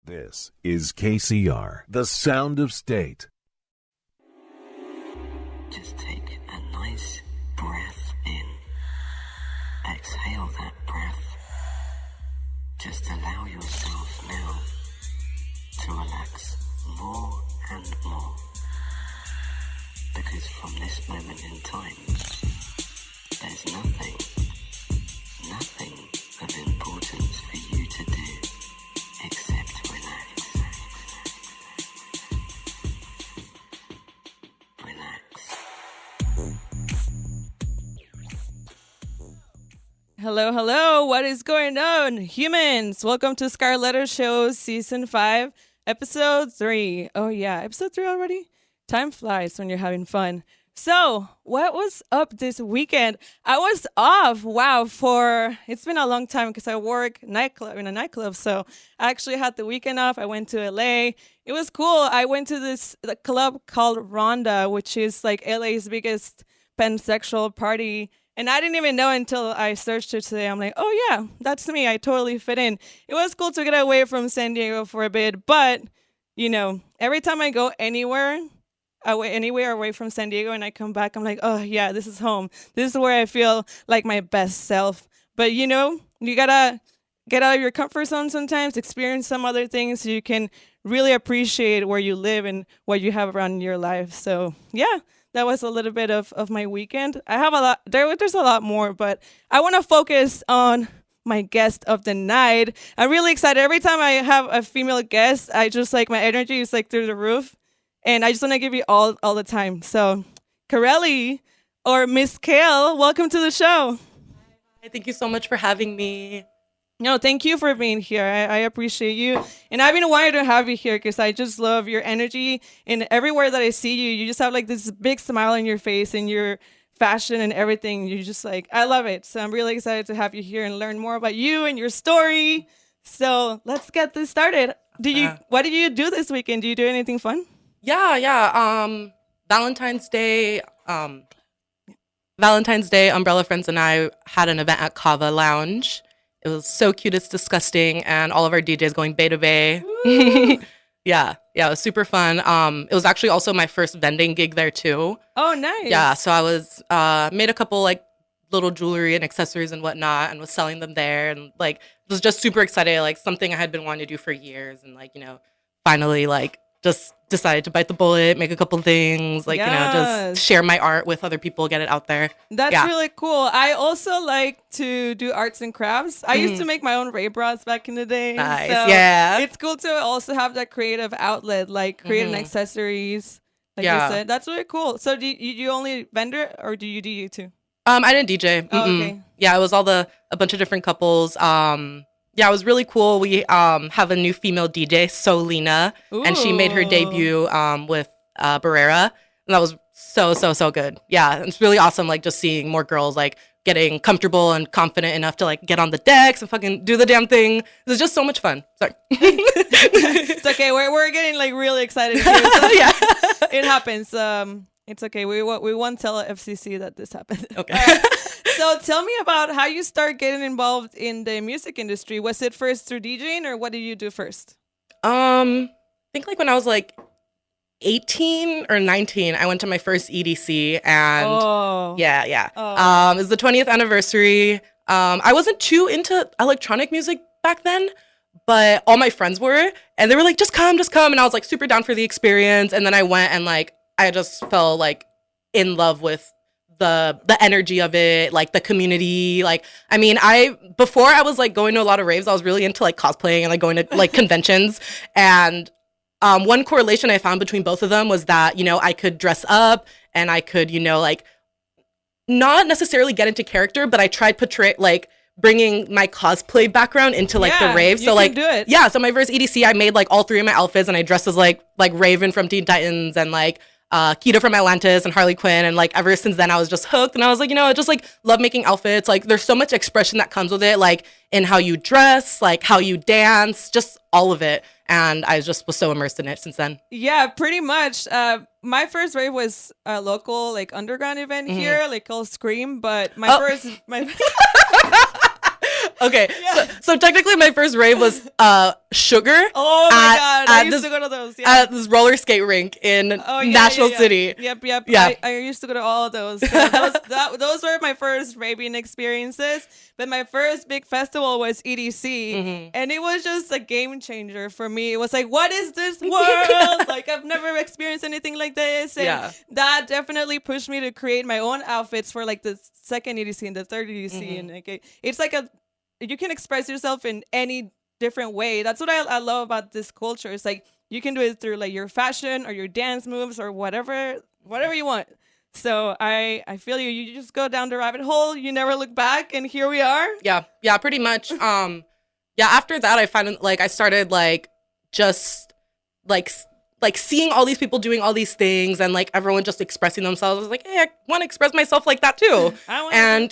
This is KCR, the sound of state. Just take a nice breath in. Exhale that breath. Just allow yourself now to relax more and more. Because from this moment in time, there's nothing of importance for you to do except relax. Relax. Hello, hello. What is going on, humans? Welcome to Scarlett Letter Show Season 5, Episode 3. Oh, yeah, Episode 3 already? Time flies when you're having fun. So, what was up this weekend? I was off, it's been a long time because I work in a nightclub. So, I actually had the weekend off. I went to LA. It was cool. I went to this club called Rhonda, which is like LA's biggest pansexual party. And I didn't even know until I searched it today. I'm like, oh yeah, that's me. I totally fit in. It was cool to get away from San Diego for a bit. But, every time I go anywhere away from San Diego and I come back, I'm like, oh yeah, this is home. This is where I feel like my best self. But you gotta get out of your comfort zone sometimes, experience some other things so you can really appreciate where you live and what you have around your life. So yeah, that was a little bit of my weekend. I have a lot, there's a lot more, but I want to focus on my guest of the night. I'm really excited. Every time I have a female guest, I just my energy is through the roof. And I just want to give you all the time. So, Kareli, or Miss Kale, welcome to the show. Hi, thank you so much for having me. No, thank you for being here. I appreciate you. And I've been wanting to have you here because I just love your energy. And everywhere that I see you, you just have this big smile on your face and your fashion and everything. You're just I love it. So I'm really excited to have you here and learn more about you and your story. So let's get this started. What did you do this weekend? Did you do anything fun? Yeah. Valentine's Day, Umbrella Friends and I had an event at Kava Lounge. It was so cute, it's disgusting, and all of our DJs going bay to bay. Yeah, it was super fun. It was actually also my first vending gig there too. Oh, nice. Yeah, so I was made a couple little jewelry and accessories and whatnot, and was selling them there, and was just super excited, something I had been wanting to do for years, and finally just decided to bite the bullet, make a couple things, just share my art with other people, get it out there. That's really cool. I also like to do arts and crafts. I used to make my own Ray bras back in the day. Nice, so yeah. It's cool to also have that creative outlet, creating accessories, you said. That's really cool. So do you only vendor or do you DJ too? I didn't DJ. Oh, okay. Yeah, it was a bunch of different couples. Yeah, it was really cool. We have a new female DJ, Solina, and she made her debut with Barrera, and that was so good. Yeah, it's really awesome, just seeing more girls getting comfortable and confident enough to get on the decks and fucking do the damn thing. It was just so much fun. Sorry. It's okay. We're getting really excited here. So yeah, it happens. It's okay. We won't tell FCC that this happened. Okay. So tell me about how you start getting involved in the music industry. Was it first through DJing or what did you do first? I think when I was 18 or 19, I went to my first EDC and yeah. It was the 20th anniversary. I wasn't too into electronic music back then, but all my friends were, and they were just come. And I was super down for the experience. And then I went and I just fell in love with the energy of it, the community. Before I was going to a lot of raves, I was really into cosplaying and going to conventions. And one correlation I found between both of them was that, I could dress up and I could, not necessarily get into character, but I tried bringing my cosplay background into the rave. So can do it. Yeah, so my first EDC, I made all three of my outfits and I dressed as like Raven from Teen Titans and Kita from Atlantis and Harley Quinn, and ever since then I was just hooked, and I was I just love making outfits. There's so much expression that comes with it, in how you dress, how you dance, just all of it, and I just was so immersed in it since then. Yeah, pretty much. My first rave was a local underground event here, called Scream, but my Okay, so technically my first rave was Sugar. Oh my god, I used to go to those. Yeah. At this roller skate rink in National City. Yep. Yeah. I used to go to all of those. So those were my first raving experiences. But my first big festival was EDC, and it was just a game changer for me. It was like, what is this world? Like, I've never experienced anything like this. And that definitely pushed me to create my own outfits for like the second EDC and the third EDC. And like, it's like you can express yourself in any different way. That's what I love about this culture. It's like you can do it through like your fashion or your dance moves or whatever you want. So I feel you. You just go down the rabbit hole. You never look back, and here we are. Yeah, pretty much. After that, I found like I started like just like seeing all these people doing all these things, and like everyone just expressing themselves. I was like, hey, I want to express myself like that too. And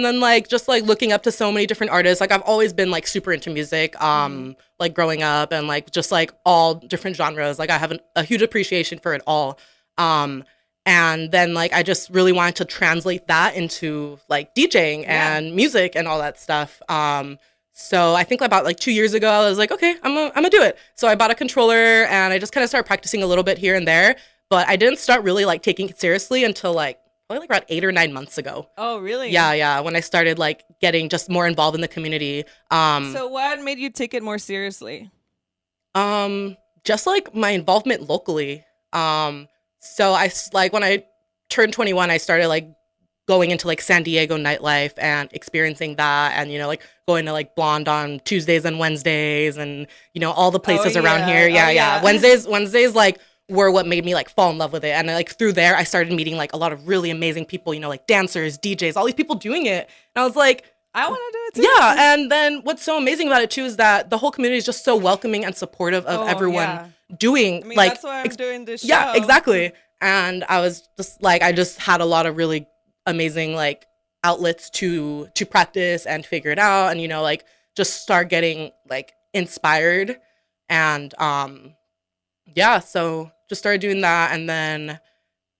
then like just like looking up to so many different artists. Like I've always been like super into music, like growing up, and like just like all different genres. Like I have a huge appreciation for it all. And then like I just really wanted to translate that into like DJing and music and all that stuff. So I think about like 2 years ago, I was like, okay, I'm gonna do it. So I bought a controller and I just kind of started practicing a little bit here and there, but I didn't start really like taking it seriously until like probably like around 8 or 9 months ago. Oh, really? Yeah. When I started like getting just more involved in the community. So what made you take it more seriously? Just like my involvement locally. So I like when I turned 21, I started like going into like San Diego nightlife and experiencing that, and you know like going to like Blonde on Tuesdays and Wednesdays, and you know all the places around here. Yeah. Wednesdays like were what made me like fall in love with it, and like through there I started meeting like a lot of really amazing people. You know, like dancers, DJs, all these people doing it, and I was like, I want to do it too. Yeah, and then what's so amazing about it too is that the whole community is just so welcoming and supportive of everyone doing. I mean, that's why I'm doing this show. Yeah, exactly. And I was just like, I just had a lot of really amazing like outlets to practice and figure it out, and you know like just start getting like inspired, and so just started doing that. And then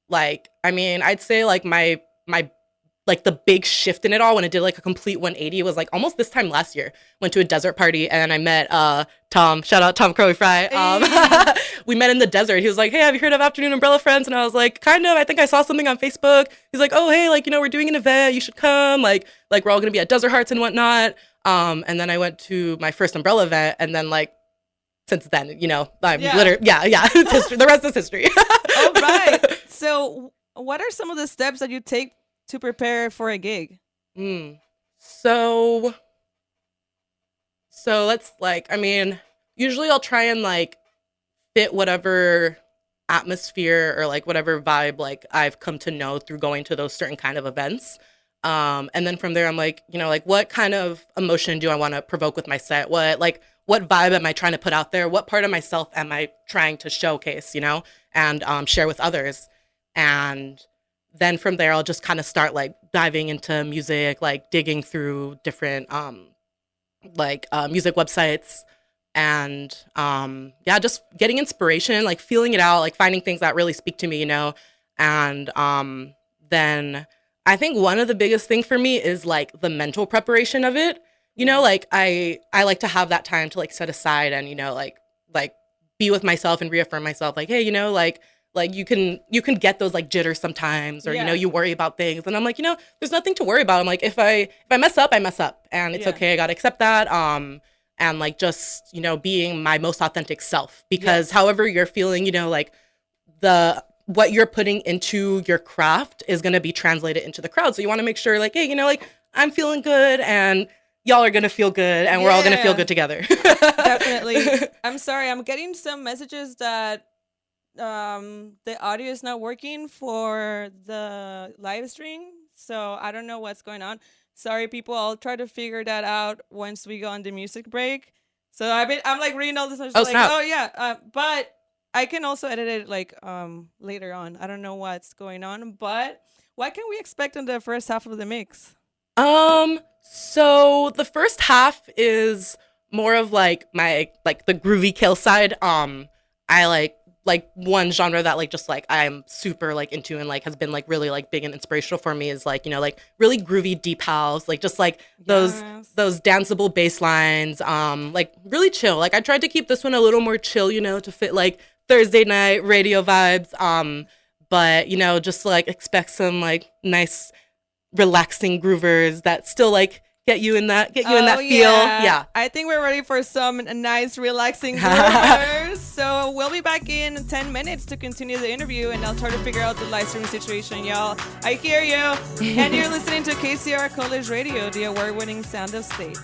like I mean I'd say like my like the big shift in it all when it did like a complete 180 was like almost this time last year. Went to a desert party and I met Tom. Shout out Tom Crowley Fry. We met in the desert. He was like, hey, have you heard of Afternoon Umbrella Friends? And I was like, kind of. I think I saw something on Facebook. He's like, oh, hey, like, you know, we're doing an event. You should come. Like we're all going to be at Desert Hearts and whatnot. And then I went to my first Umbrella event. And then like since then, you know, I'm literally, it's history. The rest is history. All right. So what are some of the steps that you take to prepare for a gig? So let's like, I mean, usually I'll try and like fit whatever atmosphere or like whatever vibe like I've come to know through going to those certain kind of events. And then from there I'm like, you know, like what kind of emotion do I want to provoke with my set? What vibe am I trying to put out there? What part of myself am I trying to showcase, you know, and share with others? And then from there, I'll just kind of start like diving into music, like digging through different music websites, and just getting inspiration, like feeling it out, like finding things that really speak to me, you know. And then I think one of the biggest thing for me is like the mental preparation of it. You know, like I like to have that time to like set aside and, you know, like be with myself and reaffirm myself, like, hey, you know, like you can get those like jitters sometimes, or you know, you worry about things, and I'm like, you know, there's nothing to worry about. I'm like, if I mess up, I mess up, and it's okay. I gotta accept that. And like just, you know, being my most authentic self, because however you're feeling, you know, like what you're putting into your craft is gonna be translated into the crowd. So you want to make sure, like, hey, you know, like I'm feeling good, and y'all are gonna feel good, and we're all gonna feel good together. Definitely. I'm sorry, I'm getting some messages that the audio is not working for the live stream, so I don't know what's going on. Sorry, people. I'll try to figure that out once we go on the music break. So I'm like reading all this, but I can also edit it like later on. I don't know what's going on, but what can we expect in the first half of the mix? So the first half is more of like my like the groovy Kale side. I like like one genre that like just like I'm super like into and like has been like really like big and inspirational for me is like, you know, like really groovy deep house, like just like those danceable bass lines, like really chill. Like I tried to keep this one a little more chill, you know, to fit like Thursday night radio vibes. But you know, just like expect some like nice relaxing groovers that still like get you in that feel. Yeah. I think we're ready for some nice relaxing groovers. So we'll be back in 10 minutes to continue the interview, and I'll try to figure out the live streaming situation, y'all. I hear you. And you're listening to KCR College Radio, the award-winning sound of state.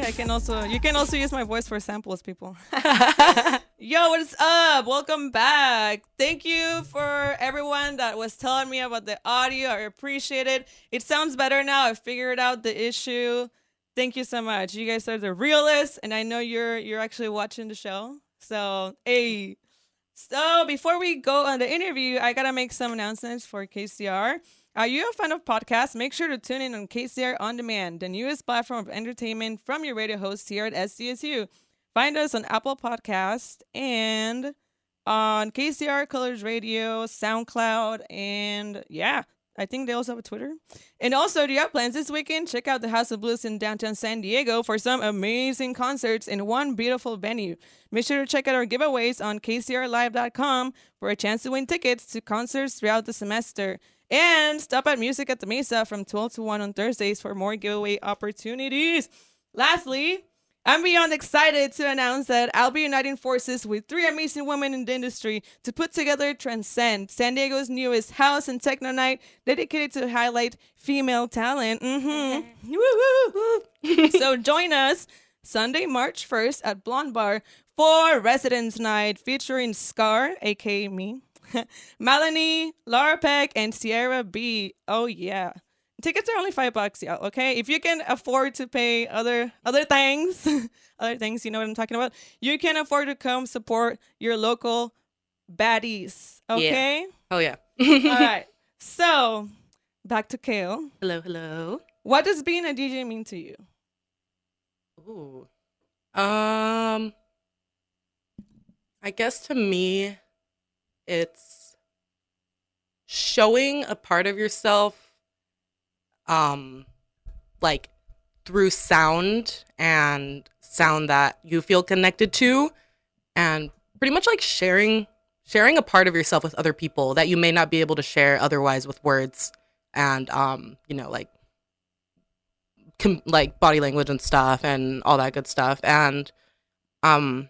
I can also, you can also use my voice for samples, people. Yo, what's up? Welcome back. Thank you for everyone that was telling me about the audio. I appreciate it. It sounds better now. I figured out the issue. Thank you so much. You guys are the realists, and I know you're actually watching the show. So, hey. So, before we go on the interview, I got to make some announcements for KCR. Are you a fan of podcasts? Make sure to tune in on KCR On Demand, the newest platform of entertainment from your radio hosts here at SDSU. Find us on Apple Podcasts and on KCR Colors Radio, SoundCloud, and yeah, I think they also have a Twitter. And also, do you have plans this weekend? Check out the House of Blues in downtown San Diego for some amazing concerts in one beautiful venue. Make sure to check out our giveaways on kcrlive.com for a chance to win tickets to concerts throughout the semester. And stop at Music at the Mesa from 12 to 1 on Thursdays for more giveaway opportunities. Lastly, I'm beyond excited to announce that I'll be uniting forces with 3 amazing women in the industry to put together Transcend, San Diego's newest house and techno night dedicated to highlight female talent. So join us Sunday, March 1st at Blonde Bar for Residence Night featuring Scar, aka me, Melanie, Laura Peck, and Sierra B. Oh, yeah. Tickets are only $5, y'all, okay? If you can afford to pay other things, other things, you know what I'm talking about, you can afford to come support your local baddies, okay? Yeah. Oh, yeah. All right. So, back to Kale. Hello. What does being a DJ mean to you? Ooh. I guess to me, it's showing a part of yourself like through sound and sound that you feel connected to, and pretty much like sharing a part of yourself with other people that you may not be able to share otherwise with words, and you know, like like body language and stuff and all that good stuff. And I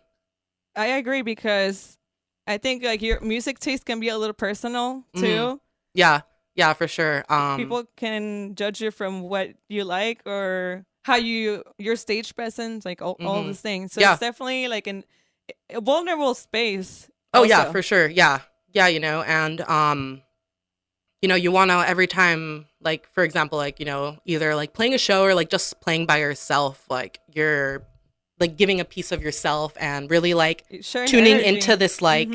agree, because I think like your music taste can be a little personal too. Yeah, for sure. People can judge you from what you like or how your stage presence, like all those things. So it's definitely like a vulnerable space. Oh also. yeah, for sure. Yeah, you know, and you know, you want to every time, like for example, like, you know, either like playing a show or like just playing by yourself, like you're like giving a piece of yourself and really like tuning into this like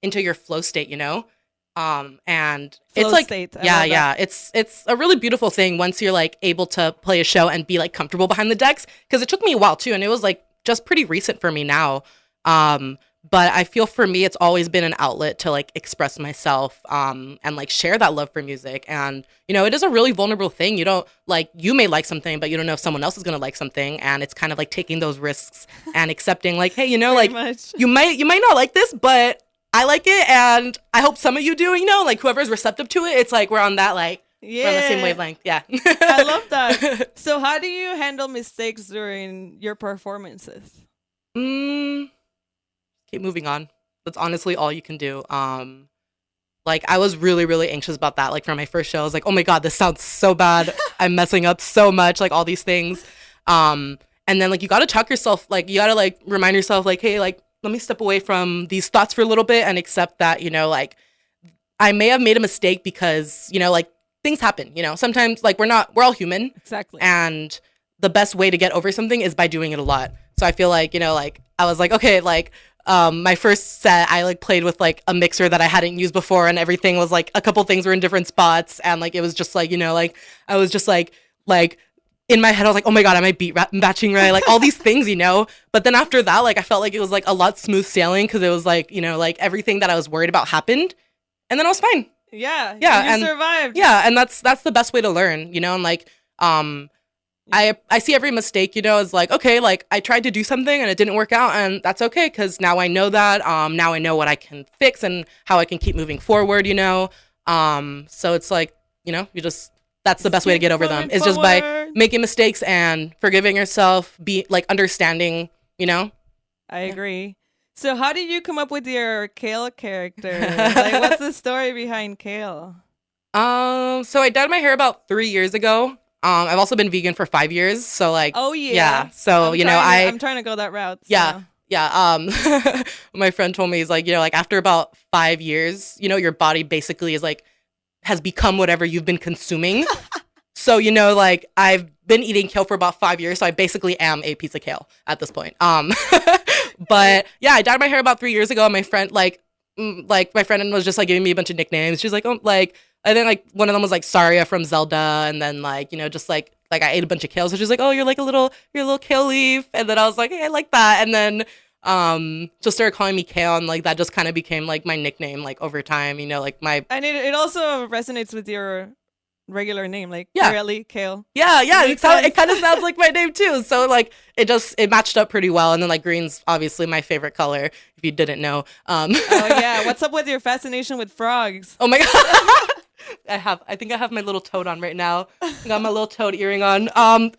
into your flow state, you know. And flow it's like state. It's a really beautiful thing once you're like able to play a show and be like comfortable behind the decks, because it took me a while too, and it was like just pretty recent for me now. But I feel for me it's always been an outlet to like express myself and like share that love for music. And you know, it is a really vulnerable thing. You don't like, you may like something but you don't know if someone else is going to like something, and it's kind of like taking those risks and accepting like, hey, you know, like you might not like this, but I like it, and I hope some of you do, you know, like whoever's receptive to it, it's like we're on that, like, we're on the same wavelength. Yeah. I love that. So how do you handle mistakes during your performances? Keep moving on. That's honestly all you can do. Like, I was really, really anxious about that. Like, for my first show, I was like, oh my God, this sounds so bad. I'm messing up so much, like all these things. And then, like, you got to talk yourself, like, you got to, like, remind yourself, like, hey, like, let me step away from these thoughts for a little bit and accept that, you know, like I may have made a mistake because, you know, like things happen, you know, sometimes like we're all human. Exactly. And the best way to get over something is by doing it a lot. So I feel like, you know, like I was like, okay, like my first set, I like played with like a mixer that I hadn't used before, and everything was like a couple things were in different spots. And like, it was just like, you know, like I was just like in my head, I was like, oh my God, am I beat matching right? Like all these things, you know? But then after that, like I felt like it was like a lot smooth sailing, because it was like, you know, like everything that I was worried about happened, and then I was fine. Yeah. Yeah. You survived. Yeah. And that's the best way to learn, you know? And like, I see every mistake, you know, as like, okay, like I tried to do something and it didn't work out, and that's okay, because now I know that. Now I know what I can fix and how I can keep moving forward, you know? So it's like, you know, that's the best way to get over them, is just by making mistakes and forgiving yourself, be like understanding, you know? I agree. So how did you come up with your Kale character? Like, what's the story behind Kale? So I dyed my hair about 3 years ago. I've also been vegan for 5 years. So like, oh yeah. Yeah. So, I'm trying to go that route. So. Yeah. Yeah. My friend told me, he's like, like after about 5 years, your body basically is like, has become whatever you've been consuming. So, like I've been eating kale for about 5 years. So I basically am a piece of kale at this point. But yeah, I dyed my hair about 3 years ago. And my friend, my friend was just like giving me a bunch of nicknames. She's like, oh, like, I think like one of them was like Saria from Zelda. And then like, just like I ate a bunch of kale. So she's like, oh, you're a little kale leaf. And then I was like, hey, I like that. And then just started calling me Kale, and like that just kind of became like my nickname like over time, like my. And it also resonates with your regular name, like really Kale. Yeah, it kind of sounds like my name too. So like it matched up pretty well. And then like green's obviously my favorite color, if you didn't know. Oh yeah, what's up with your fascination with frogs? Oh my god. I think I have my little toad on right now. I got my little toad earring on. I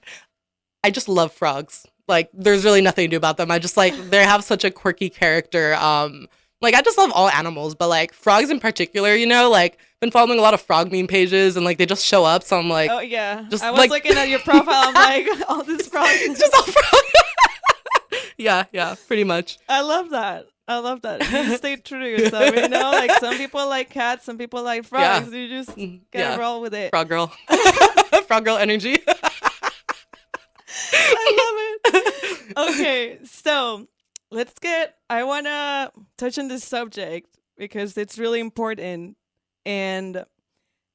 just love frogs. Like, there's really nothing to do about them. I just like, they have such a quirky character. Like, I just love all animals, but like frogs in particular, like been following a lot of frog meme pages, and like they just show up. So I'm like, oh yeah, just I was looking at your profile. I'm like, all these frogs, just all frogs. yeah, pretty much. I love that. You stay true to yourself, like some people like cats, some people like frogs. Yeah. You just gotta roll with it. Frog girl. Frog girl energy. I love it. Okay, so I want to touch on this subject because it's really important. And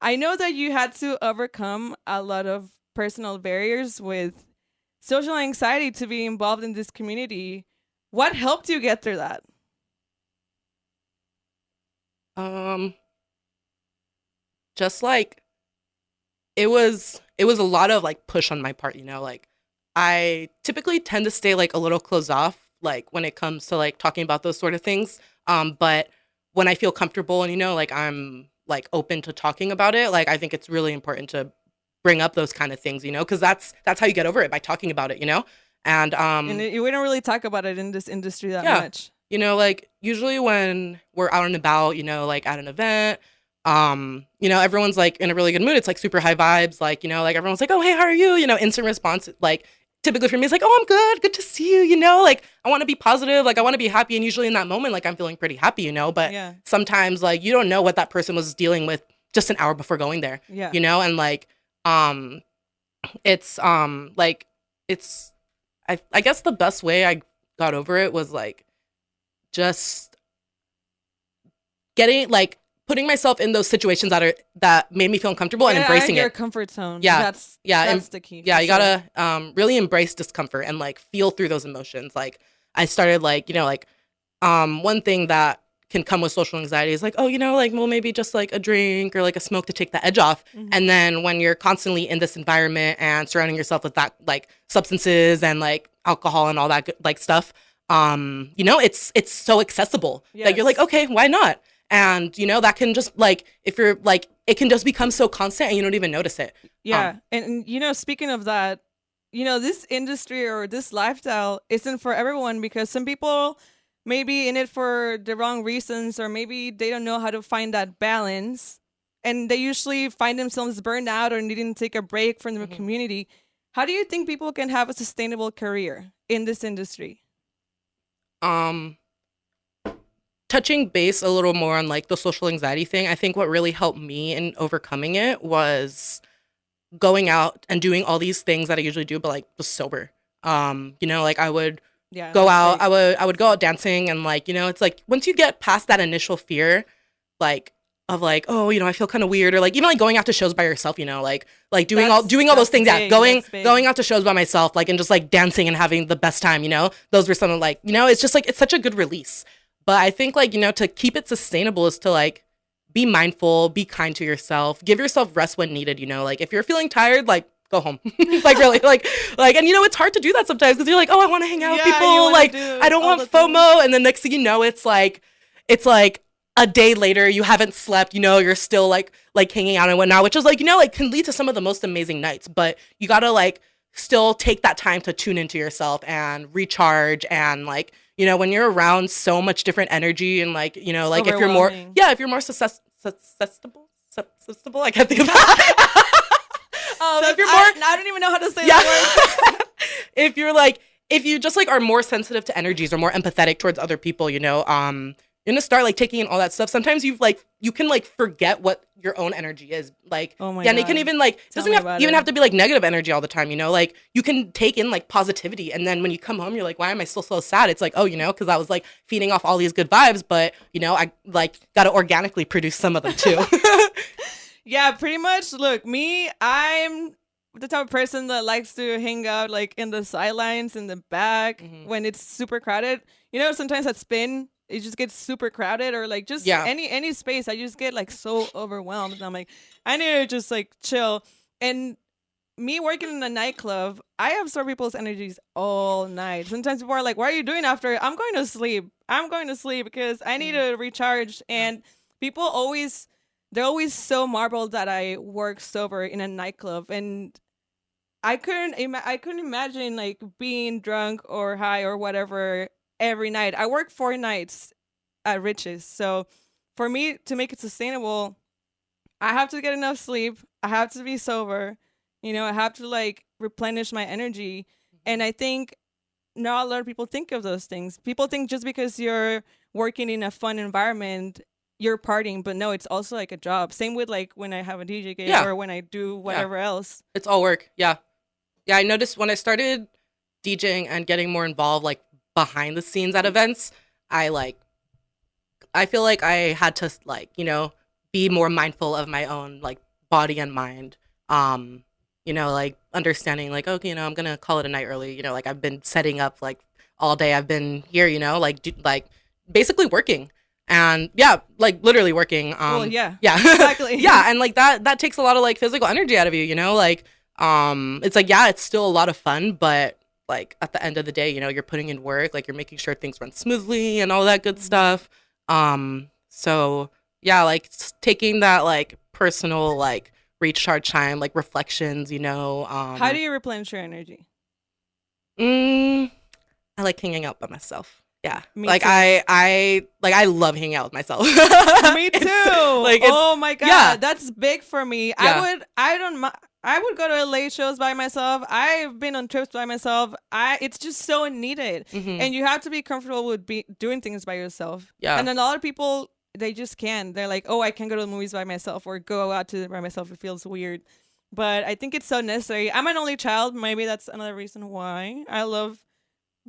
I know that you had to overcome a lot of personal barriers with social anxiety to be involved in this community. What helped you get through that? Just like it was a lot of like push on my part, like I typically tend to stay like a little closed off, like when it comes to like talking about those sort of things. But when I feel comfortable and, like I'm like open to talking about it, like I think it's really important to bring up those kind of things, because that's how you get over it, by talking about it, And we don't really talk about it in this industry that much. Like usually when we're out and about, like at an event, everyone's like in a really good mood. It's like super high vibes. Like, like everyone's like, oh, hey, how are you? Instant response. Like typically for me, it's like, oh, I'm good. Good to see you. Like I want to be positive. Like I want to be happy. And usually in that moment, like I'm feeling pretty happy, but sometimes like you don't know what that person was dealing with just an hour before going there, and like, it's I guess the best way I got over it was like just putting myself in those situations that made me feel uncomfortable and embracing your it. Comfort zone. That's the key. Yeah, you gotta really embrace discomfort and like feel through those emotions. Like I started one thing that can come with social anxiety is like, oh, like, well, maybe just like a drink or like a smoke to take the edge off. Mm-hmm. And then when you're constantly in this environment and surrounding yourself with that like substances and like alcohol and all that good, like stuff, it's so accessible that you're like, okay, why not? And, that can just like, if you're like, it can just become so constant and you don't even notice it. Yeah. And, speaking of that, this industry or this lifestyle isn't for everyone, because some people may be in it for the wrong reasons, or maybe they don't know how to find that balance. And they usually find themselves burned out or needing to take a break from the community. How do you think people can have a sustainable career in this industry? Touching base a little more on like the social anxiety thing, I think what really helped me in overcoming it was going out and doing all these things that I usually do, but like just sober. Like I would go out, I would go out dancing, and like, it's like once you get past that initial fear, like of like, oh, I feel kind of weird, or like even like going out to shows by yourself, like doing all those things, going out to shows by myself, like, and just like dancing and having the best time, those were some of like, it's just like, it's such a good release. But I think like, to keep it sustainable is to like be mindful, be kind to yourself, give yourself rest when needed, like if you're feeling tired, like go home. Like really, like, and it's hard to do that sometimes because you're like, oh, I want to hang out with people, like I don't want FOMO, and the next thing you know, it's like a day later, you haven't slept, you're still like hanging out and whatnot, which is like, like can lead to some of the most amazing nights. But you gotta like still take that time to tune into yourself and recharge, and like, when you're around so much different energy and like, like if you're more susceptible, I can't think of that. So if you're more, I don't even know how to say the word. if you just like are more sensitive to energies or more empathetic towards other people, you're gonna start like taking in all that stuff. Sometimes you can like forget what your own energy is. Like, oh my God. God. And it can even like, doesn't have to be like negative energy all the time, like you can take in like positivity. And then when you come home, you're like, why am I still so sad? It's like, oh, because I was like feeding off all these good vibes, but I like got to organically produce some of them too. Yeah, pretty much. Look, I'm the type of person that likes to hang out like in the sidelines, in the back when it's super crowded. Sometimes at Spin, it just gets super crowded, or like just any space. I just get like so overwhelmed. And I'm like, I need to just like chill. And me working in a nightclub, I absorb people's energies all night. Sometimes people are like, what are you doing after? I'm going to sleep. Because I need to recharge. And people they're always so marveled that I work sober in a nightclub. And I couldn't imagine like being drunk or high or whatever every night. I work 4 nights at Riches. So for me to make it sustainable, I have to get enough sleep. I have to be sober. I have to like replenish my energy. And I think not a lot of people think of those things. People think just because you're working in a fun environment, you're partying, but no, it's also like a job. Same with like when I have a DJ gig or when I do whatever else. It's all work. Yeah. Yeah. I noticed when I started DJing and getting more involved, like behind the scenes at events, I feel like I had to like, be more mindful of my own like body and mind. Like understanding like, okay, I'm going to call it a night early. Like I've been setting up like all day. I've been here, like basically working. And like literally working. Yeah, exactly. Yeah. And like that takes a lot of like physical energy out of you, like, it's like, it's still a lot of fun, but like at the end of the day, you're putting in work, like you're making sure things run smoothly and all that good stuff. So yeah, like taking that like personal, like recharge time, like reflections, how do you replenish your energy? I like hanging out by myself. Yeah. Me like too. I love hanging out with myself. Me too. Like, oh my God. Yeah. That's big for me. Yeah. I would go to late shows by myself. I've been on trips by myself. It's just so needed. And you have to be comfortable with doing things by yourself. Yeah. And a lot of people, they just can't. They're like, oh, I can't go to the movies by myself or go out to by myself. It feels weird. But I think it's so necessary. I'm an only child. Maybe that's another reason why I love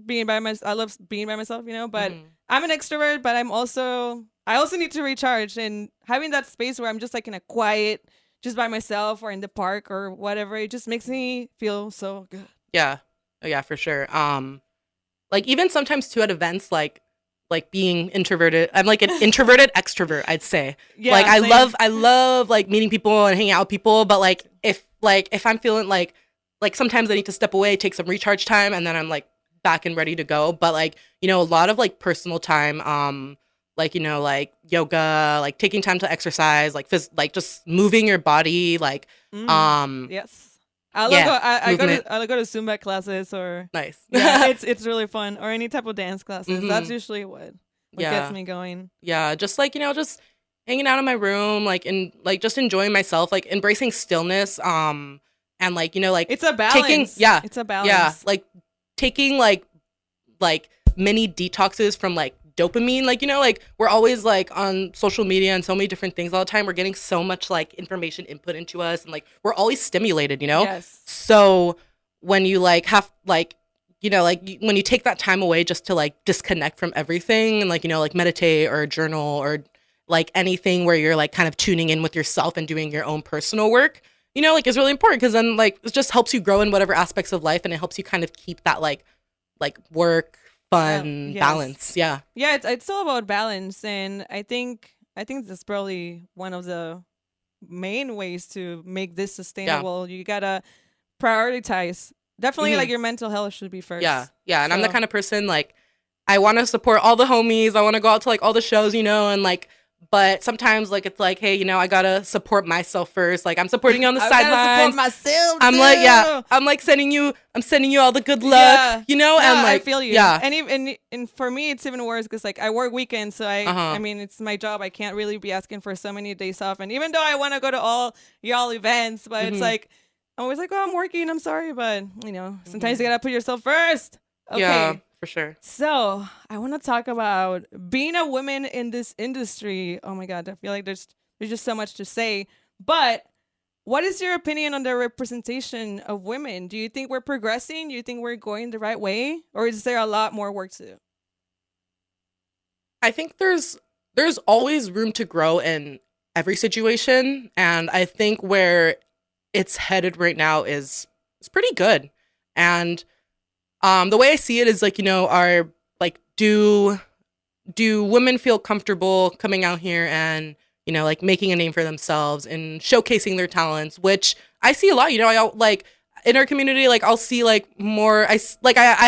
being by myself. But I'm an extrovert, but I also need to recharge, and having that space where I'm just like in a quiet, just by myself or in the park or whatever, it just makes me feel so good. Yeah. Oh yeah, for sure. Like even sometimes too at events, like being introverted. I'm like an introverted extrovert, I'd say. Yeah, like same. I love like meeting people and hanging out with people, but like if I'm feeling like sometimes I need to step away, take some recharge time, and then I'm like back and ready to go. But like, a lot of like personal time, like, like yoga, like taking time to exercise, like like just moving your body, like, yes. I go to Zumba classes or nice. it's really fun, or any type of dance classes. That's usually what gets me going. Yeah, just like, just hanging out in my room, like, and like just enjoying myself, like embracing stillness, and like, like it's a balance. It's a balance. Yeah, like taking like mini detoxes from like dopamine, like, like we're always like on social media and so many different things all the time. We're getting so much like information input into us, and like we're always stimulated, Yes. So when you like have like, like when you take that time away just to like disconnect from everything and like, like meditate or journal or like anything where you're like kind of tuning in with yourself and doing your own personal work, like is really important, because then like it just helps you grow in whatever aspects of life, and it helps you kind of keep that like work fun balance. Yeah it's all about balance, and I think that's probably one of the main ways to make this sustainable. You gotta prioritize, definitely like your mental health should be first. And I'm the kind of person like I want to support all the homies, I want to go out to like all the shows, and like, but sometimes like it's like, hey, I gotta support myself first. Like I'm supporting you on the sidelines. Support myself. I'm too. Like, I'm sending you all the good luck. And like I feel you. Yeah. And for me it's even worse because like I work weekends, so I mean it's my job. I can't really be asking for so many days off. And even though I want to go to all y'all events, but it's like, I'm always like, oh, I'm working. I'm sorry, but sometimes you gotta put yourself first. Okay. Yeah, for sure. So I want to talk about being a woman in this industry. Oh my God, I feel like there's just so much to say. But what is your opinion on the representation of women? Do you think we're progressing? Do you think we're going the right way, or is there a lot more work to do? I think there's always room to grow in every situation, and I think where it's headed right now is pretty good. And the way I see it is like, are like, do women feel comfortable coming out here and, like making a name for themselves and showcasing their talents, which I see a lot, I like in our community, like I'll see like more, I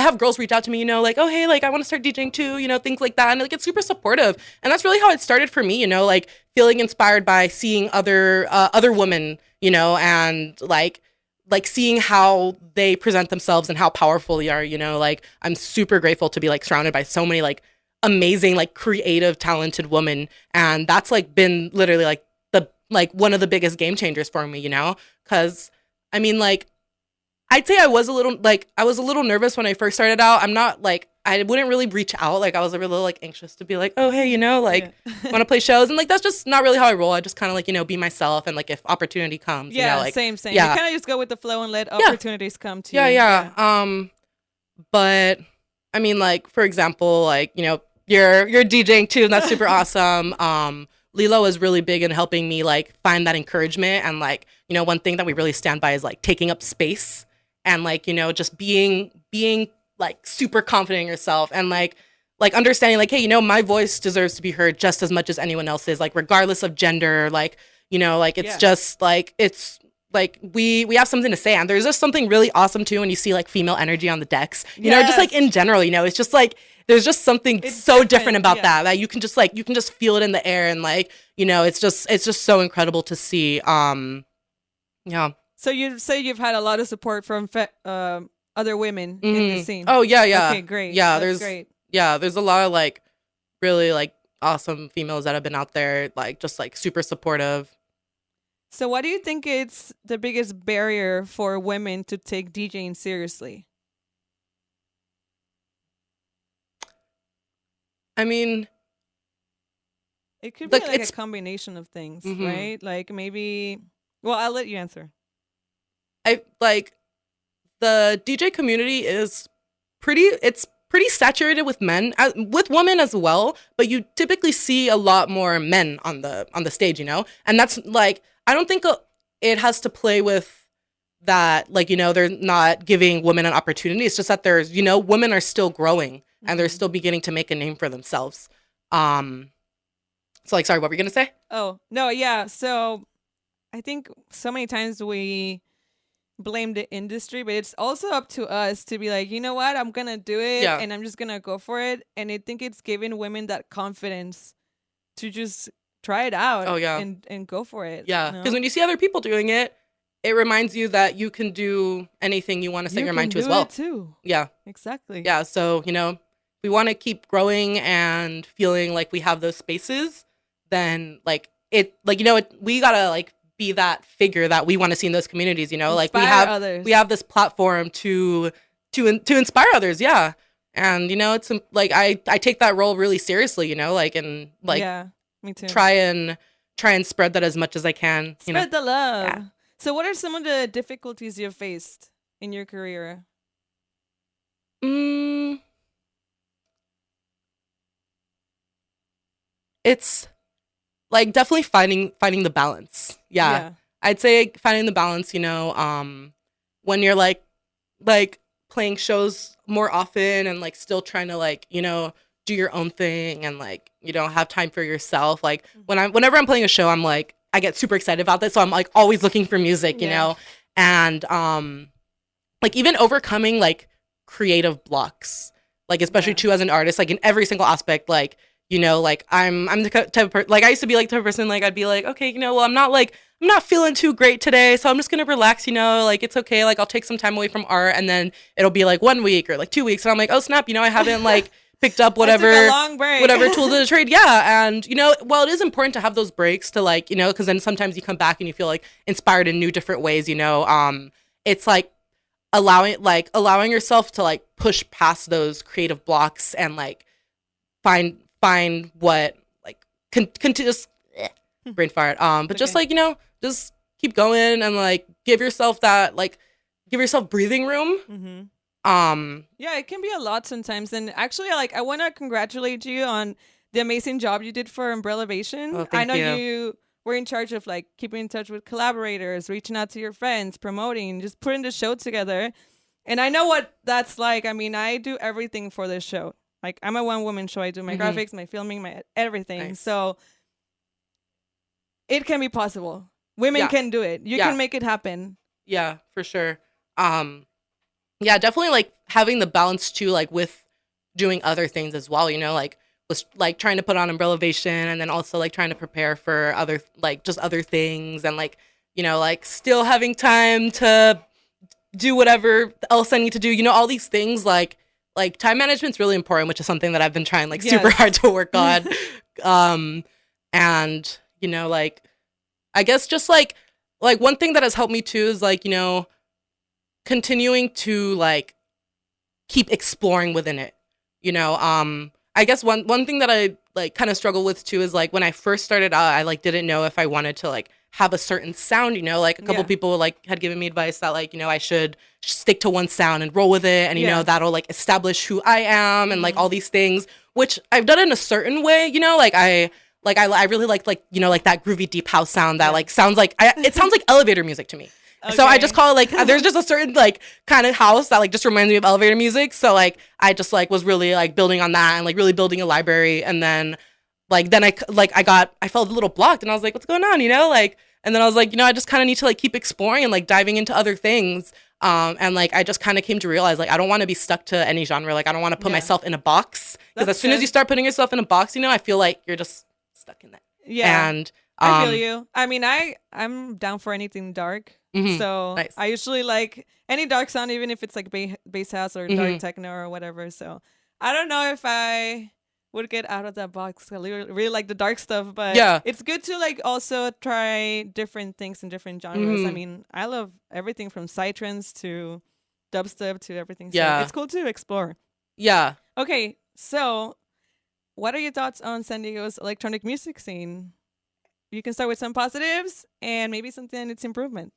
have girls reach out to me, like, oh, hey, like I want to start DJing too, things like that. And like, it's super supportive. And that's really how it started for me, like feeling inspired by seeing other women, and like seeing how they present themselves and how powerful they are, like I'm super grateful to be like surrounded by so many like amazing, like creative, talented women. And that's like been literally like one of the biggest game changers for me, because I mean, like, I'd say I was a little nervous when I first started out. I'm not like, I wouldn't really reach out. Like I was a little like anxious to be like, oh, hey, want to play shows. And like, that's just not really how I roll. I just kind of like, be myself. And like, if opportunity comes, like, same. Yeah. You kind of just go with the flow and let opportunities come to you. Yeah. But I mean, like, for example, like, you're DJing too. And that's super awesome. Lilo is really big in helping me like find that encouragement. And like, one thing that we really stand by is like taking up space and like, just being like super confident in yourself and like understanding like, hey, my voice deserves to be heard just as much as anyone else's, like regardless of gender, like, like it's just like, it's like we have something to say. And there's just something really awesome too when you see like female energy on the decks, just like in general, it's just like, there's just something it's so different about that you can just feel it in the air. And like, it's just so incredible to see. Yeah. So you say you've had a lot of support from other women in the scene. Oh yeah. Okay, great. Yeah, That's great. Yeah, there's a lot of like really like awesome females that have been out there, like just like super supportive. So what do you think is the biggest barrier for women to take DJing seriously? I mean, it could be like a combination of things, right? Like maybe, well, I'll let you answer. I like the DJ community is pretty saturated with men, with women as well, but you typically see a lot more men on the stage, and that's like, I don't think it has to play with that, like, they're not giving women an opportunity. It's just that there's, women are still growing and they're still beginning to make a name for themselves. So like, sorry, what were you gonna say? Oh, no, yeah. So I think so many times we blame the industry, but it's also up to us to be like, you know what, I'm gonna do it and I'm just gonna go for it. And I think it's giving women that confidence to just try it out and go for it. Yeah, because when you see other people doing it, it reminds you that you can do anything you want to set your mind to as well. You can do it too. Yeah. Exactly. Yeah, so, we want to keep growing and feeling like we have those spaces, then like it, like, we gotta like be that figure that we want to see in those communities, Inspire like others. we have this platform to inspire others. Yeah. And, it's like, I take that role really seriously, like, and like, yeah, me too. Try and spread that as much as I can. Spread the love. Yeah. So what are some of the difficulties you've faced in your career? It's like definitely finding the balance. Yeah. I'd say finding the balance, when you're like playing shows more often and like still trying to like, do your own thing and like, have time for yourself. Like whenever I'm playing a show, I'm like, I get super excited about this. So I'm like always looking for music, you know, and like even overcoming like creative blocks, like especially too as an artist, like in every single aspect, like, like I'm the type of person, like I used to be like the type of person, like I'd be like, okay, well, I'm not feeling too great today, so I'm just gonna relax, like it's okay, like I'll take some time away from art, and then it'll be like 1 week or like 2 weeks, and I'm like, oh snap, I haven't like picked up whatever tool to the trade. Yeah. And, while it is important to have those breaks to like, because then sometimes you come back and you feel like inspired in new different ways, it's like allowing yourself to like push past those creative blocks and like find what like just brain fart. But just like, just keep going and like give yourself breathing room. Yeah, it can be a lot sometimes. And actually, like, I want to congratulate you on the amazing job you did for Umbrellavation. Oh, I know you. you were in charge of like keeping in touch with collaborators, reaching out to your friends, promoting, just putting the show together. And I know what that's like. I mean, I do everything for this show. Like, I'm a one-woman show. I do my graphics, my filming, my everything. Nice. So it can be possible. Women can do it. You can make it happen. Yeah, for sure. Yeah, definitely like having the balance too, like with doing other things as well, like was like trying to put on Umbrellavation and then also like trying to prepare for other like just other things and like, like still having time to do whatever else I need to do, all these things like time management's really important, which is something that I've been trying like super hard to work on. And, like I guess just like one thing that has helped me too is like, continuing to like keep exploring within it. I guess one thing that I like kind of struggle with too is like when I first started out, I like didn't know if I wanted to like have a certain sound, like a couple people like had given me advice that like, I should stick to one sound and roll with it. And, that'll like establish who I am and like all these things, which I've done in a certain way, like I really like, like that groovy deep house sound that like sounds like, it sounds like elevator music to me. Okay. So I just call it like, there's just a certain like kind of house that like just reminds me of elevator music. So like, I just like was really like building on that and like really building a library. And then I felt a little blocked and I was like, what's going on? Like, and then I was like, I just kind of need to like keep exploring and like diving into other things. And like, I just kind of came to realize like, I don't want to be stuck to any genre. Like, I don't want to put myself in a box because as soon as you start putting yourself in a box, I feel like you're just stuck in that. Yeah. And I feel you. I mean, I'm down for anything dark. So nice. I usually like any dark sound, even if it's like bass house or dark techno or whatever. So I don't know if I would get out of that box. I really like the dark stuff, but it's good to like also try different things in different genres. I mean, I love everything from psytrance to dubstep to everything. So it's cool to explore. Yeah. Okay, so what are your thoughts on San Diego's electronic music scene? You can start with some positives and maybe something it's improvement.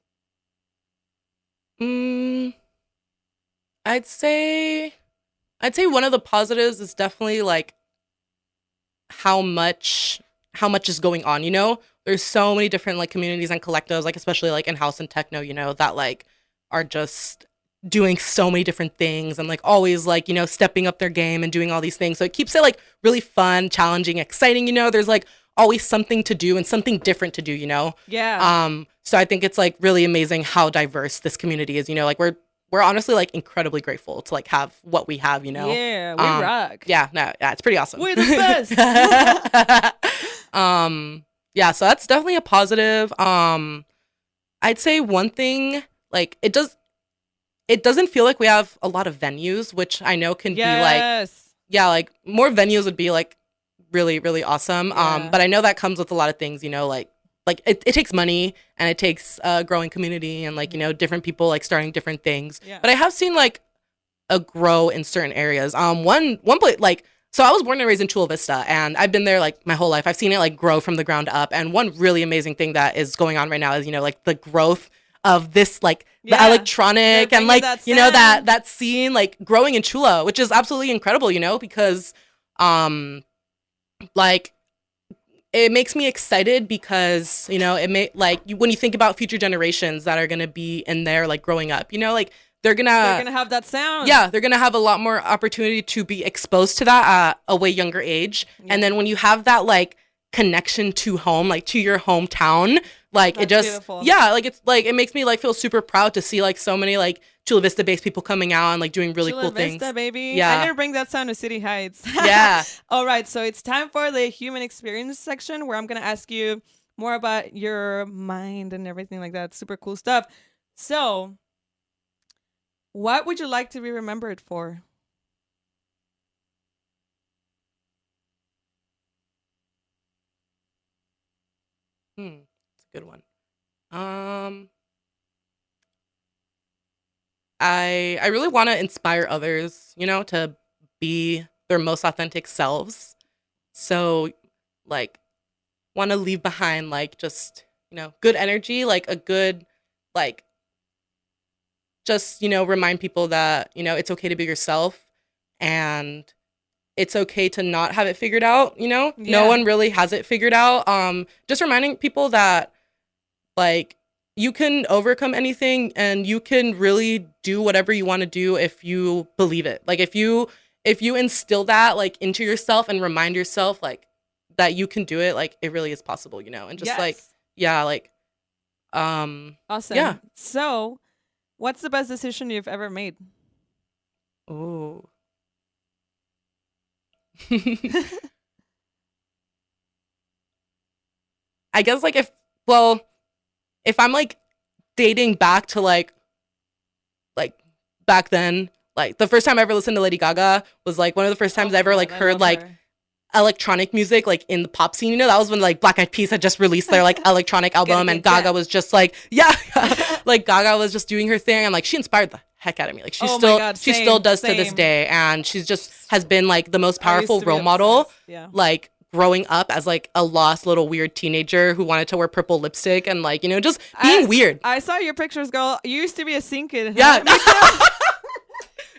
I'd say one of the positives is definitely like how much is going on, There's so many different like communities and collectives, like especially like in house and techno, that like are just doing so many different things and like always like, stepping up their game and doing all these things. So it keeps it like really fun, challenging, exciting, There's like always something to do and something different to do, Yeah. So I think it's like really amazing how diverse this community is, like we're honestly like incredibly grateful to like have what we have, Yeah, we rock. Yeah, it's pretty awesome. We're the best. Yeah, so that's definitely a positive. I'd say one thing, like it doesn't feel like we have a lot of venues, which I know can be like, like more venues would be like really, really awesome. Yeah. But I know that comes with a lot of things, like it takes money and it takes a growing community and like, different people like starting different things. Yeah. But I have seen like a grow in certain areas. One place, like, so I was born and raised in Chula Vista and I've been there like my whole life. I've seen it like grow from the ground up. And one really amazing thing that is going on right now is, like the growth of this, like the electronic and like, that scene like growing in Chula, which is absolutely incredible, because, like, it makes me excited because, it may like when you think about future generations that are going to be in there, like growing up, like they're going to have that sound. Yeah. They're going to have a lot more opportunity to be exposed to that at a way younger age. Yeah. And then when you have that like connection to home, like to your hometown, like it just, beautiful. Like it's like, it makes me like feel super proud to see like so many like Chula Vista based people coming out and like doing really cool things. Chula Vista, baby. Yeah. I never bring that sound to City Heights. Yeah. All right. So it's time for the human experience section where I'm going to ask you more about your mind and everything like that. Super cool stuff. So what would you like to be remembered for? It's a good one. I really want to inspire others, to be their most authentic selves. So, like, want to leave behind, like, just, good energy, like, a good, like, just, remind people that, it's okay to be yourself, and it's okay to not have it figured out, Yeah. No one really has it figured out. Just reminding people that, like, you can overcome anything and you can really do whatever you want to do if you believe it. Like, if you instill that, like, into yourself and remind yourself, like, that you can do it, like, it really is possible, and just, Yes. like, yeah, like, Awesome. Yeah. So, what's the best decision you've ever made? Oh. I guess, like, if I'm, like, dating back to, like back then, like, the first time I ever listened to Lady Gaga was, like, one of the first times I ever, like, heard, like, electronic music, like, in the pop scene, that was when, like, Black Eyed Peas had just released their, like, electronic album, and Gaga was just, like, like, Gaga was just doing her thing, and, like, she inspired the heck out of me. Like, she still does to this day, and she's just has been, like, the most powerful role model, like, growing up as, like, a lost little weird teenager who wanted to wear purple lipstick and, like, just being weird. I saw your pictures, girl. You used to be a scene kid. Yeah. Me too.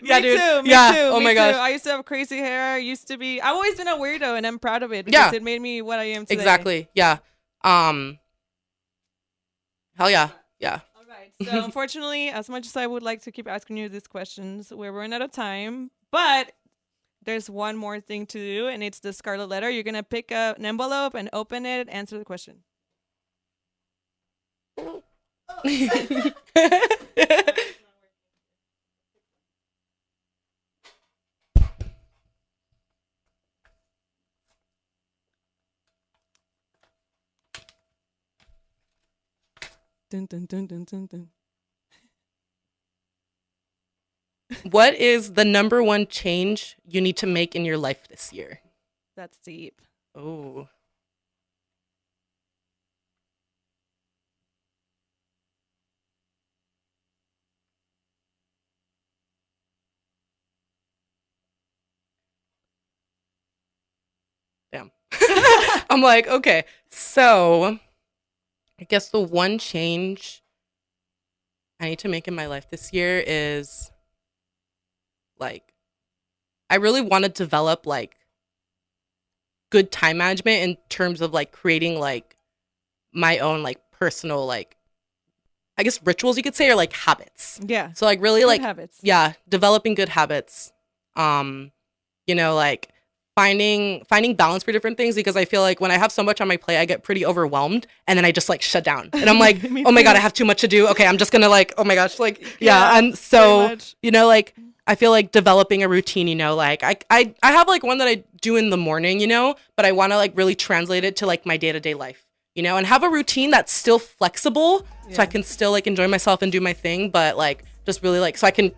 Yeah, dude. Me too. Oh my gosh. I used to have crazy hair. I've always been a weirdo, and I'm proud of it because it made me what I am today. Exactly. Yeah. Hell yeah. Yeah. All right. So unfortunately, as much as I would like to keep asking you these questions, we're running out of time. But there's one more thing to do, and it's the Scarlet Letter. You're gonna pick up an envelope and open it, answer the question. Dun, dun, dun, dun, dun, dun. What is the number one change you need to make in your life this year? That's deep. Oh. Damn. I'm like, okay, so I guess the one change I need to make in my life this year is, like, I really want to develop, like, good time management in terms of, like, creating, like, my own, like, personal, like, I guess rituals you could say, or, like, habits. Yeah. So, like, really, Good like, habits. yeah, developing good habits. Like, finding balance for different things, because I feel like when I have so much on my plate, I get pretty overwhelmed, and then I just, like, shut down, and I'm like, oh my god, I have too much to do. Okay, I'm just gonna, like, oh my gosh, like, yeah. And so, like, I feel like developing a routine, like, I have, like, one that I do in the morning, but I want to, like, really translate it to, like, my day-to-day life, and have a routine that's still flexible, so I can still, like, enjoy myself and do my thing, but, like, just really, like, so I can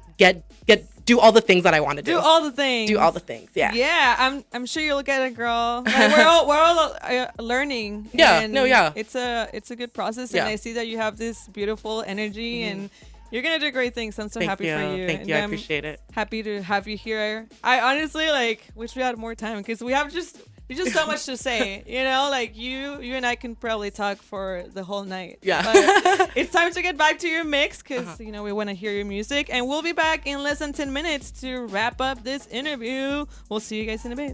do all the things that I want to do. Do all the things. Yeah. Yeah, I'm sure you'll get it, girl. Like, we're all learning. Yeah. And no. Yeah. It's a good process, and I see that you have this beautiful energy, and you're gonna do great things. I'm so happy for you. Thank you. I appreciate it. Happy to have you here. I honestly, like, wish we had more time, because there's just so much to say, like, you and I can probably talk for the whole night. Yeah. But it's time to get back to your mix, because, we want to hear your music, and we'll be back in less than 10 minutes to wrap up this interview. We'll see you guys in a bit.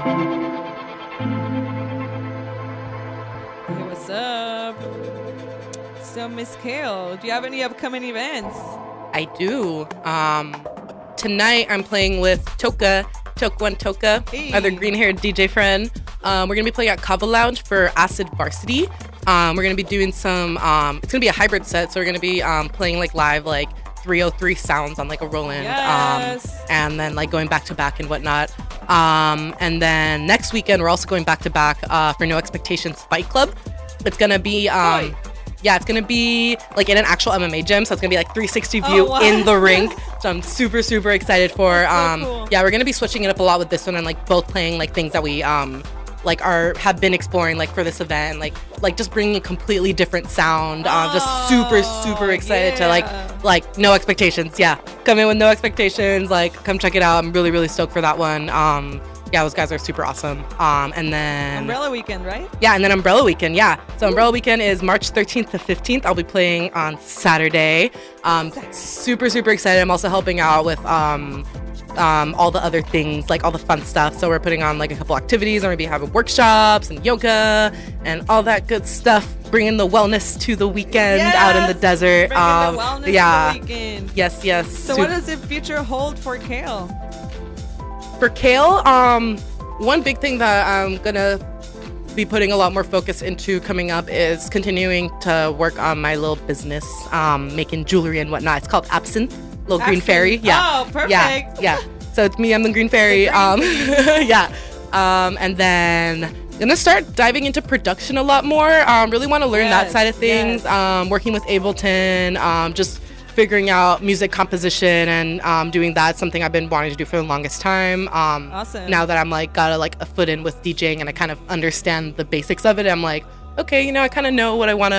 Hey, what's up? So, Miss Kale, do you have any upcoming events? I do. Tonight I'm playing with Toka, Hey. other green-haired DJ friend. We're gonna be playing at Kava Lounge for Acid Varsity. We're gonna be doing some. It's gonna be a hybrid set, so we're gonna be playing like live 303 sounds on like a Roland, Yes. and then like going back to back and whatnot. And then next weekend we're also going back to back for No Expectations Fight Club. It's gonna be yeah, it's gonna be like in an actual MMA gym, so it's gonna be like 360 view in the rink. So I'm super excited for. That's so cool. Yeah, we're gonna be switching it up a lot with this one and like both playing like things that we have been exploring like for this event, like just bringing a completely different sound. Just super excited to like No Expectations. Yeah, come in with No Expectations. Like come check it out. I'm really stoked for that one. Yeah, those guys are super awesome. And then Umbrella Weekend, right? Yeah, and then Umbrella Weekend, yeah. So Umbrella Weekend is March 13th to 15th. I'll be playing on Saturday. Super excited. I'm also helping out with all the other things, like all the fun stuff. So we're putting on like a couple activities. I'm gonna be having workshops and yoga and all that good stuff. Bringing the wellness to the weekend out in the desert. Bringing the wellness to the weekend. Yes. So what does the future hold for Kale? For Kale, one big thing that I'm gonna be putting a lot more focus into coming up is continuing to work on my little business, making jewelry and whatnot. It's called Absinthe, Little Green Fairy. Yeah. Oh, perfect. Yeah. So it's me, I'm the Green Fairy. Yeah. And then gonna start diving into production a lot more. Really want to learn that side of things. Working with Ableton, just figuring out music composition and doing that, something I've been wanting to do for the longest time. Awesome. Now that I'm like got a foot in with DJing and I kind of understand the basics of it, I'm like, okay, I kind of know where I want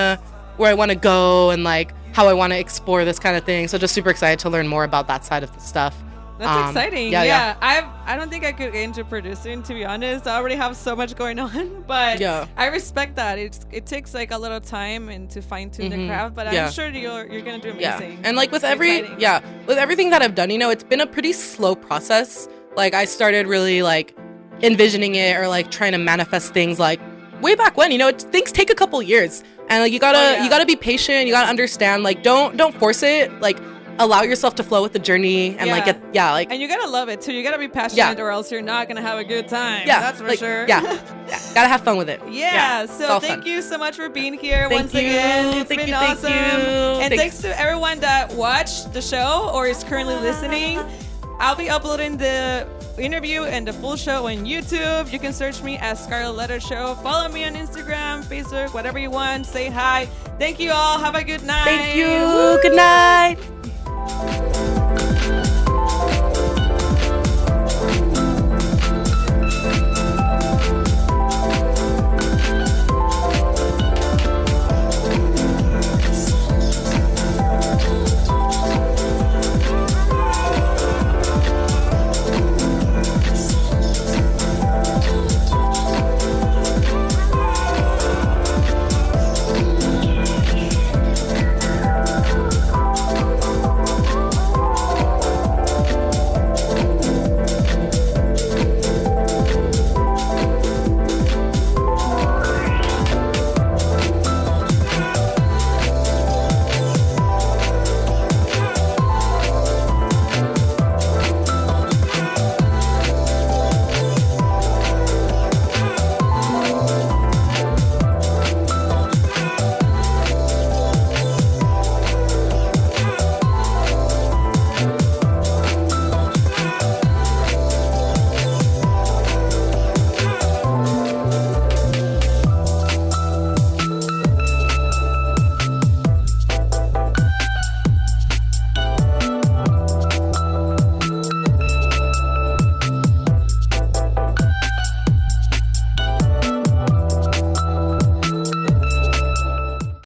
to go and like how I want to explore this kind of thing. So just super excited to learn more about that side of the stuff. That's exciting. Yeah. I don't think I could get into producing, to be honest. I already have so much going on, but I respect that. It takes like a little time and to fine tune the craft, but I'm sure you're gonna do amazing. And like with everything that I've done, it's been a pretty slow process. Like I started really like envisioning it or like trying to manifest things like way back when. Things take a couple years, and like you gotta be patient. You gotta understand. Like don't force it. Like allow yourself to flow with the journey and and you gotta love it too. You gotta be passionate or else you're not gonna have a good time. That's for sure. Gotta have fun with it. So thank you so much for being here once again. It's been awesome. And thanks to everyone that watched the show or is currently listening. I'll be uploading the interview and the full show on YouTube. You can search me as Scarlett Letter Show. Follow me on Instagram, Facebook, whatever you want. Say hi. Thank you all. Have a good night. Thank you. Good night.